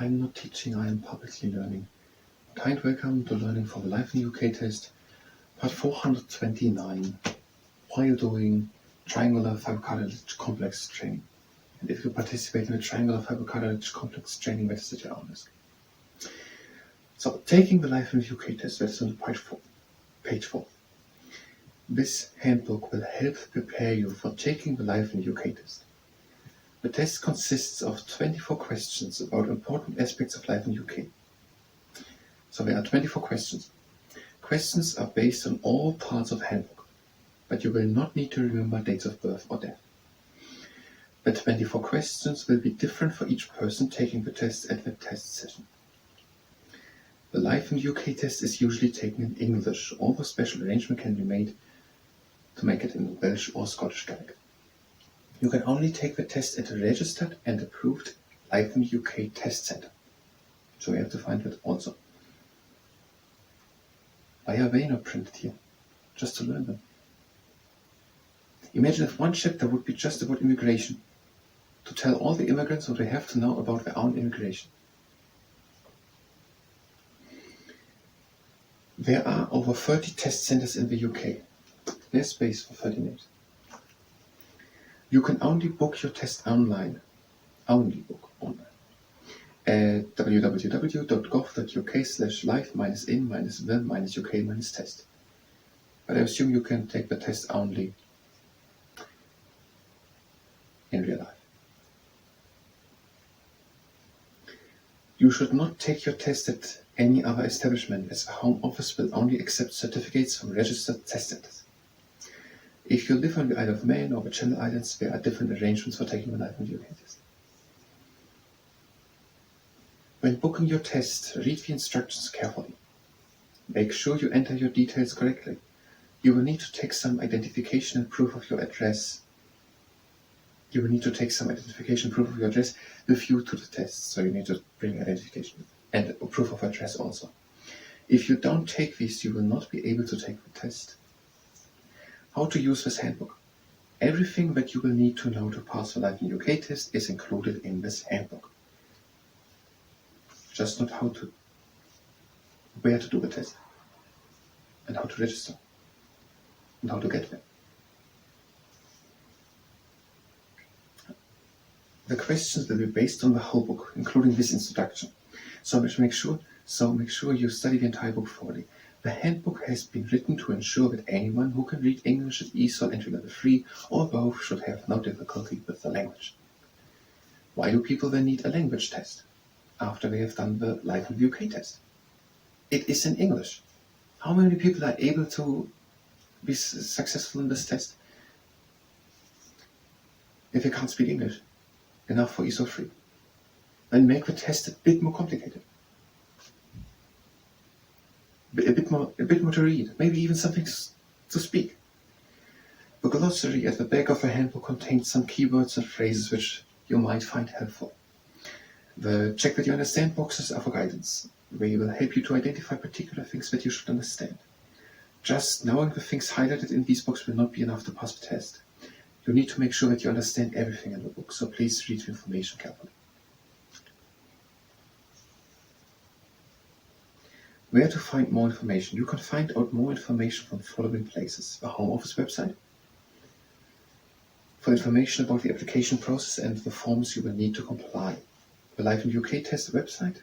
I'm not teaching, I am publicly learning. Kind welcome to Learning for the Life in UK test, part 429, while doing triangular fibrocartilage complex training. And if you participate in a triangular fibrocartilage complex training, what is it your honors? So, taking the Life in UK test, that's on page 4. This handbook will help prepare you for taking the Life in UK test. The test consists of 24 questions about important aspects of life in UK. So there are 24 questions. Questions are based on all parts of the handbook, but you will not need to remember dates of birth or death. The 24 questions will be different for each person taking the test at the test session. The Life in UK test is usually taken in English, although special arrangement can be made to make it in Welsh or Scottish Gaelic. You can only take the test at a registered and approved Life in UK test centre. So you have to find it also. Why are they not printed here? Just to learn them. Imagine if one chapter would be just about immigration, to tell all the immigrants what they have to know about their own immigration. There are over 30 test centres in the UK. There's space for 30 names. You can only book your test online. Only book online. At www.gov.uk/life-in-the-UK-test. But I assume you can take the test only in real life. You should not take your test at any other establishment, as the Home Office will only accept certificates from registered test centres. If you live on the Isle of Man or the Channel Islands, there are different arrangements for taking the Life in the UK test. When booking your test, read the instructions carefully. Make sure you enter your details correctly. You will need to take some identification and proof of your address. You will need to take some identification proof of your address with you to the test, so you need to bring identification and a proof of address also. If you don't take these, you will not be able to take the test. How to use this handbook. Everything that you will need to know to pass the Life in UK test is included in this handbook. Just not where to do the test, and how to register, and how to get there. The questions will be based on the whole book, including this introduction. So make sure you study the entire book thoroughly. The handbook has been written to ensure that anyone who can read English at ESOL entry level 3 or above should have no difficulty with the language. Why do people then need a language test after they have done the Life in the UK test? It is in English. How many people are able to be successful in this test if they can't speak English enough for ESOL 3? Then make the test a bit more complicated. A bit more to read, maybe even something to speak. The glossary at the back of the handbook contains some keywords and phrases which you might find helpful. The check that you understand boxes are for guidance. They will help you to identify particular things that you should understand. Just knowing the things highlighted in these books will not be enough to pass the test. You need to make sure that you understand everything in the book, so please read the information carefully. Where to find more information? You can find out more information from the following places: the Home Office website, for information about the application process and the forms you will need to comply; the Life in UK test website,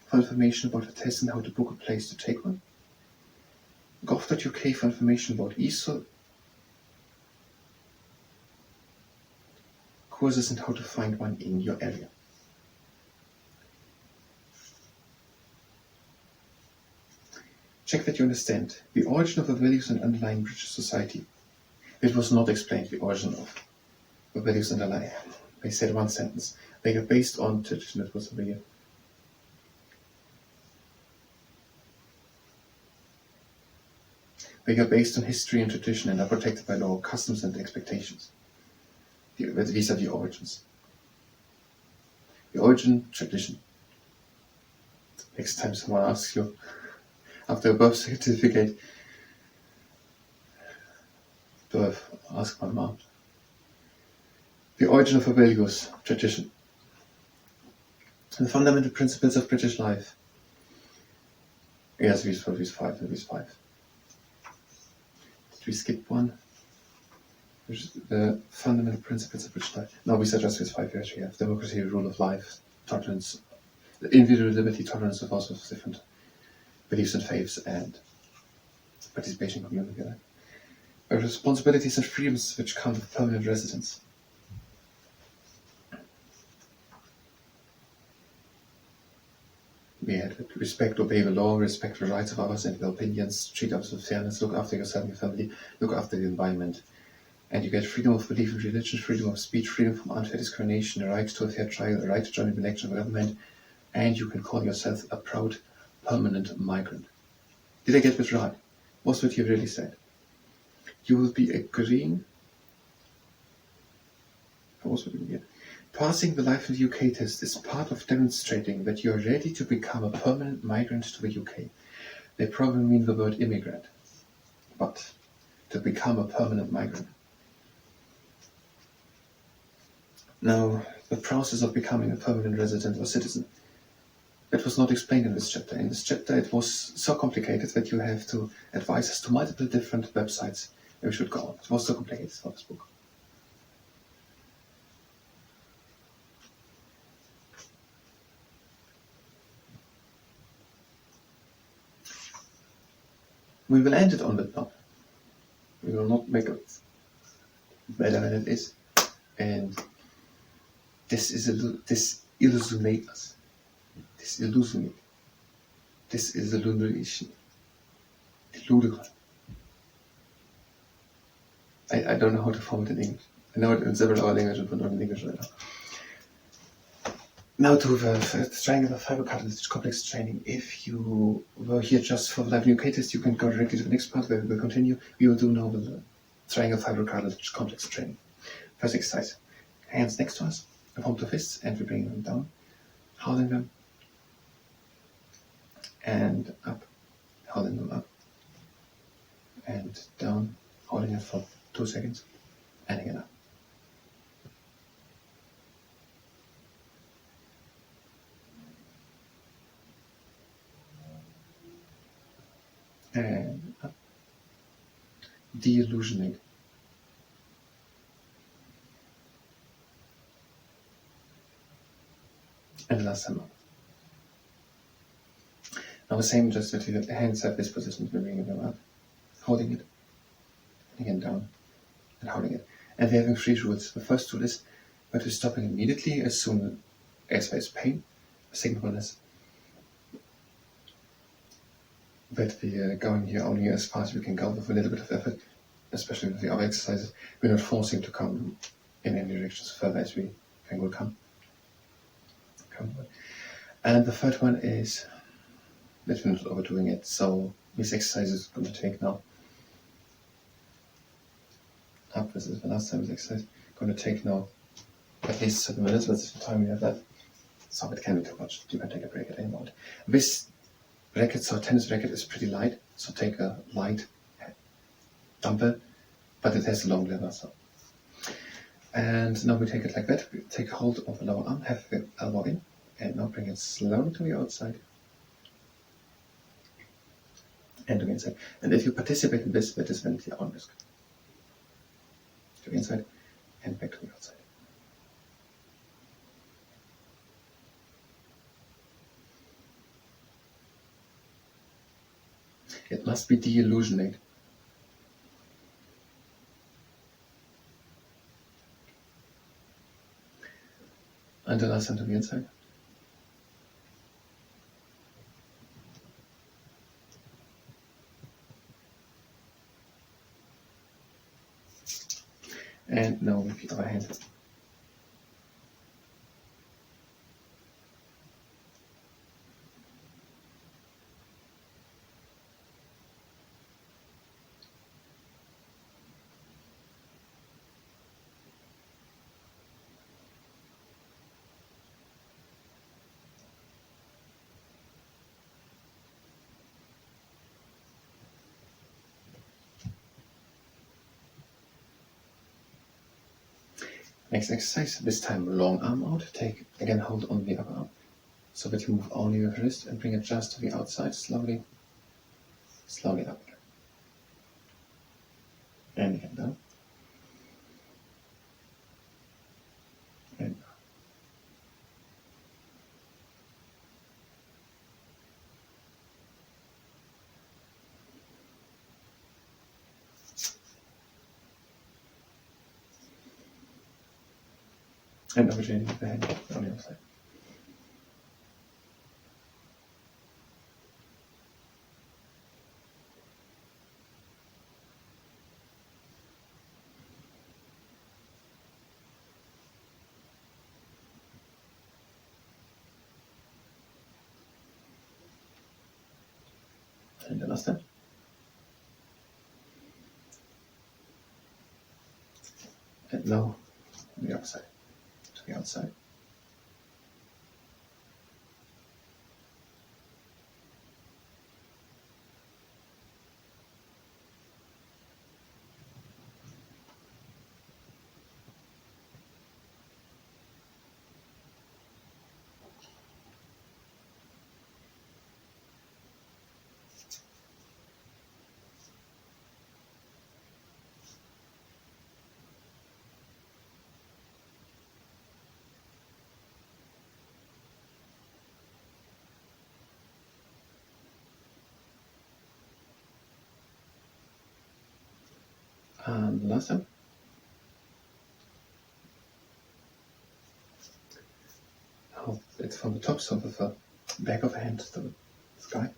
for information about the test and how to book a place to take one; gov.uk for information about ESOL courses and how to find one in your area. Check that you understand the origin of the values and underlying British society. It was not explained, the origin of the values underlying. They said one sentence. They are based on tradition. That was the They are based on history and tradition and are protected by law, customs and expectations. These are the origins. The origin, tradition. Next time someone asks you after a birth certificate, birth, ask my mom. The origin of the values, tradition. The fundamental principles of British life. Yes, these 5, these 5. Did we skip one? The fundamental principles of British life. No, we said just these 5 here. We have democracy, rule of life, tolerance, individual liberty, tolerance of also different beliefs and faiths, and participation in community life. Responsibilities and freedoms which come with permanent residence. We had respect, obey the law, respect the rights of others and their opinions, treat others with fairness, look after yourself and your family, look after the environment. And you get freedom of belief and religion, freedom of speech, freedom from unfair discrimination, a right to a fair trial, a right to join in the election of government, and you can call yourself a proud permanent migrant. Did I get this right? What's what you really said? You will be agreeing. Passing the Life in the UK test is part of demonstrating that you are ready to become a permanent migrant to the UK. They probably mean the word immigrant, but to become a permanent migrant. Now, the process of becoming a permanent resident or citizen, that was not explained in this chapter. In this chapter, it was so complicated that you have to advise us to multiple different websites where we should go on. It was so complicated for this book. We will end it on that note. We will not make it better than it is. And this illusionates us. This is illumination. Delusional. I don't know how to form it in English. I know it in several other languages, but not in English right now. Now to the triangular fiber cartilage complex training. If you were here just for the Live UK test, you can go directly to the next part where we will continue. We will do now the triangular fiber cartilage complex training. First exercise. Hands next to us, palm to fists, and we bring them down, holding them, and up, holding them up, and down, holding it for 2 seconds, and again up. And up. De-illusionate. And last time up. Now the same, just with the hands at this position, we're bringing them up, holding it, and again down, and holding it. And we're having 3 rules. The first rule is that we're stopping immediately as soon as there is pain. The second one is that we are going here only as far as we can go with a little bit of effort, especially with the other exercises. We're not forcing to come in any direction as further as we can come. And the third one is that we're not overdoing it. So this exercise is going to take now up. This is the last time this exercise. Going to take now at least 7 minutes. That's the time we have left. So it can be too much. You can take a break at any moment. This racket, so tennis racket, is pretty light. So take a light dumbbell, but it has a long lever. So. And now we take it like that. We take hold of the lower arm, have the elbow in, and now bring it slowly to the outside. And to the inside. And if you participate in this, that is when your arm risk. To the inside and back to the outside. It must be de-illusionate. And the last time to the inside. And now with the other hand. Next exercise, this time long arm out. Take again, hold on the other arm So that you move only your wrist and bring it just to the outside, slowly up. And again down. And down. And over changing the hand on the other side. And the last time. And now on the other side, to the outside. And the last time. Now it's from the top, so with the back of the hand to the sky.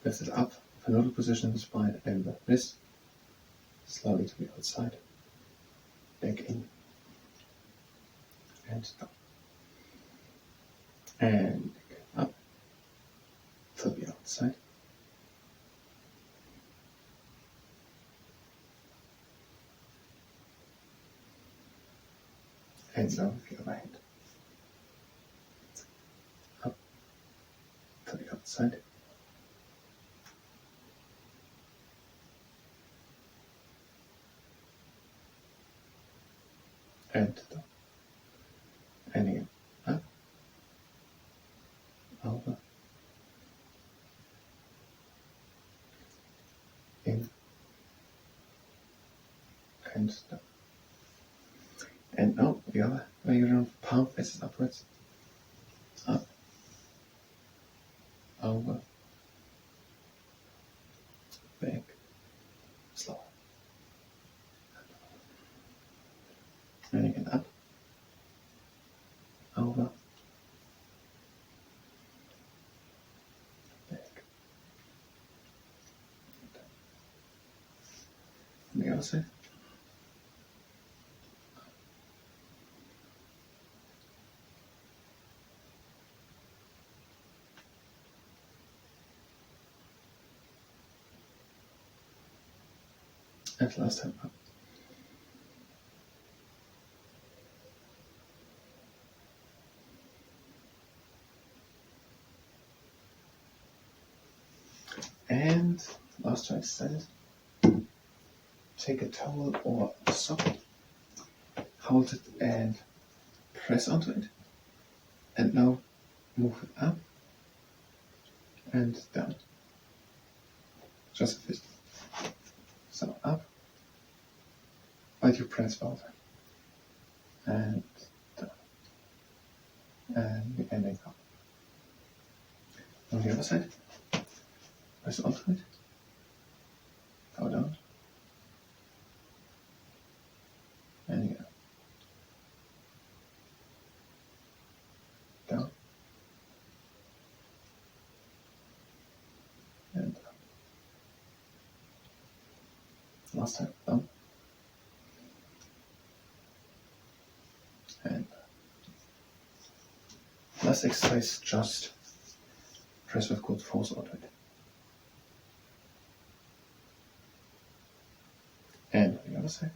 Lift it up, a neutral position in the spine and the wrist. Slowly to the outside. Back in. And down. And up to the outside. And down with the other hand. Up to the outside. And down. And again. Up. Over. In. And down. And now the other way around, palm faces upwards. Up. Over. Back. Slow. And again up. Over. Back. And the other side. And last time up. And last two exercises. Take a towel or a sock, hold it and press onto it. And now move it up and down. Just a fist. So up, but you press over. And down. And ending up. On the other side, press onto it. Go down. And again. Down. And down. Last time, down. And last exercise, just press with good force onto it. And on the other side.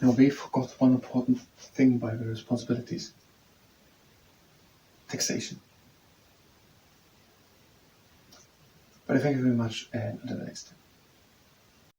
Now we forgot one important thing by the responsibilities. Taxation. But I thank you very much and until the next time.